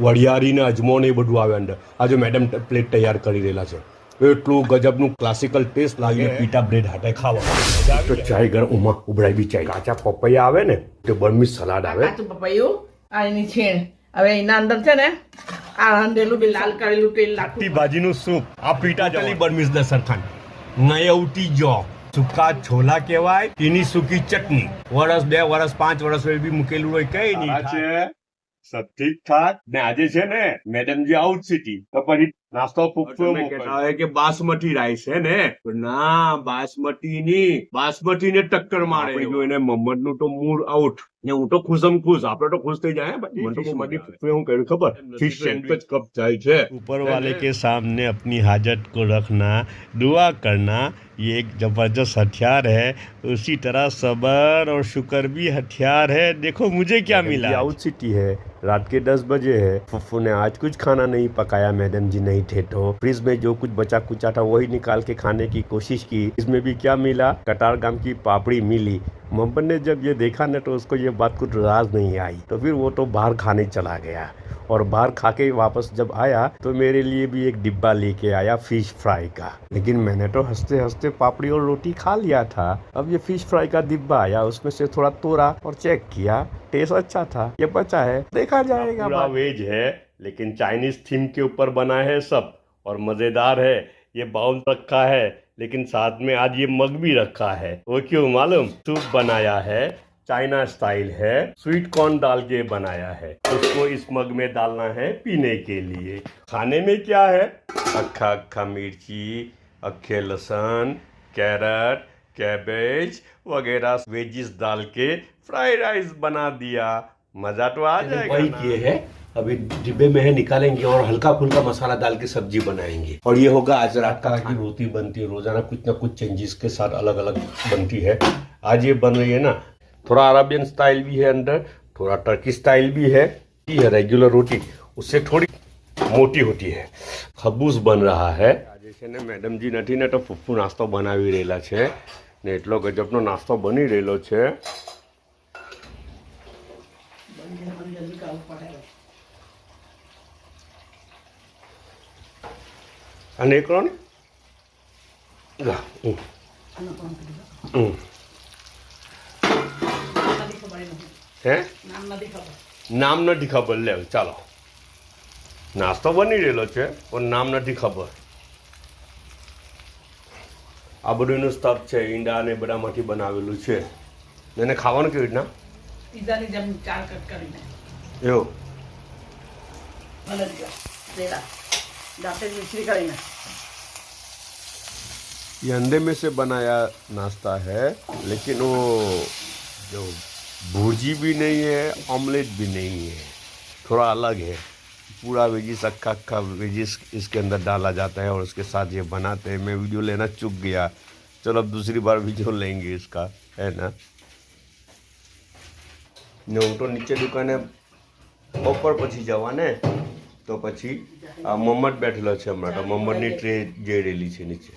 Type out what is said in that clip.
વરિયાળી ને અજમો ને એ બધું આવે અંદર. આ જો મેડમ પ્લેટ તૈયાર કરી રહેલા છે. એટલું ગજબનું ક્લાસિકલ ટેસ્ટ લાગે પીટા બ્રેડ હાથે ખાવા. તો ચાય ગરમ ઉમા ઉભરાઈ બી ચાય. કાચા પપૈયા આવે ને તે બર્મીઝ સલાડ આવે. કાચું પપૈયું આ એની છીણ. હવે એના અંદર છે ને આ રાંધેલું બી લાલ કરેલું તેલ લાખી ભાજીનું સૂપ. આ પીટા ચલી બર્મીઝ દસરખાન નયવટી જો સૂકા છોલા કહેવાય. એની સૂકી ચટણી વરસ 2 વર્ષ 5 વર્ષ બી મૂકેલું હોય કઈ નહીં છે. સબ ઠીક ઠાક ને આજે છે ને મેડમજી આઉટ સિટી તો પછી નાસ્તો પૂછો કે બાસમતી રાઈસ છે ને ના બાસમતી ને ટક્કર મારે એને મમ્મદ નું તો મૂડ આઉટ ને હું તો ખુશમ ખુશ આપણે તો ખુશ થઈ જાય મને તો મમ્મદ હું કહ્યું ખબર ફિશ સેન્ડવિચ કપ જાય છે. ऊपर वाले के सामने अपनी हाजत को रखना दुआ करना ये एक जबरदस्त हथियार है. उसी तरह सबर और शुक्र भी हथियार है. देखो मुझे क्या मिला. आउट सिटी है रात के 10 बजे है. फुफ्फू ने आज कुछ खाना नहीं पकाया. मैडम जी नहीं थे तो फ्रिज में जो कुछ बचा कुचा था वही निकाल के खाने की कोशिश की. इसमें भी क्या मिला कटार गांव की पापड़ी मिली. मोहम्मद ने जब ये देखा ना तो उसको ये बात कुछ राज नहीं आई तो फिर वो तो बाहर खाने चला गया और बाहर खा के वापस जब आया तो मेरे लिए भी एक डिब्बा लेके आया फिश फ्राई का. लेकिन मैंने तो हंसते हंसते पापड़ी और रोटी खा लिया था. अब ये फिश फ्राई का डिब्बा आया उसमें से थोड़ा तोड़ा और चेक किया टेस्ट अच्छा था. ये बचा है देखा जाएगा. पूरा वेज है लेकिन चाइनीज थीम के ऊपर बना है सब और मजेदार है. ये बाउल रखा है लेकिन साथ में आज ये मग भी रखा है. वो क्यों मालूम सूप बनाया है चाइना स्टाइल है. स्वीट कॉर्न डाल के बनाया है. उसको इस मग में डालना है पीने के लिए. खाने में क्या है अक्खा अक्खा मिर्ची अक्खे लहसुन कैरेट कैबेज वगैरह वेजिस डाल के फ्राइड राइस बना दिया. मजा तो आ जाएगा. वही किए है अभी डिब्बे में है निकालेंगे और हल्का फुल्का मसाला डाल के सब्जी बनाएंगे. और ये होगा आज रात का की रोटी बनती है रोजाना कुछ ना कुछ चेंजेस के साथ अलग अलग बनती है. आज ये बन रही है ना थोड़ा अरबियन स्टाइल भी है अंदर थोड़ा टर्की स्टाइल भी है. ये रेगुलर रोटी उससे थोड़ी मोटी होती है. खबूस बन रहा है. આજે છે ને મેડમજી નથી ને તો ફુફ્ફુ નાસ્તો બનાવી રહેલા છે ને એટલો ગજબનો નાસ્તો બની રહેલો છે. અને એકલો ને હે નામ નથી ખબર. લે ચાલો નાસ્તો બની રહેલો છે પણ નામ નથી ખબર. આ બધું એનું સ્ટફ છે ઈંડા ને બધામાંથી બનાવેલું છે. એને ખાવાનું કેવી રીતના પીઝાની જેમ 4 કટ કરીને એવું दांते मिश्री કરીને. ये अंडे में से बनाया नाश्ता है लेकिन वो जो भुर्जी भी नहीं है ऑमलेट भी नहीं है थोड़ा अलग है. पूरा वेजिस अक्खा अक्खा वेजिस इसके अंदर डाला जाता है और उसके साथ ये बनाते हैं. मैं वीडियो लेना चूक गया. चलो अब दूसरी बार वीडियो लेंगे इसका है ना. ने હું તો નીચે દુકાને બપોર પછી જવા ને તો પછી આ મમ્મદ બેઠેલો છે હમણાં તો મમ્મદની ટ્રે જઈ રહેલી છે નીચે.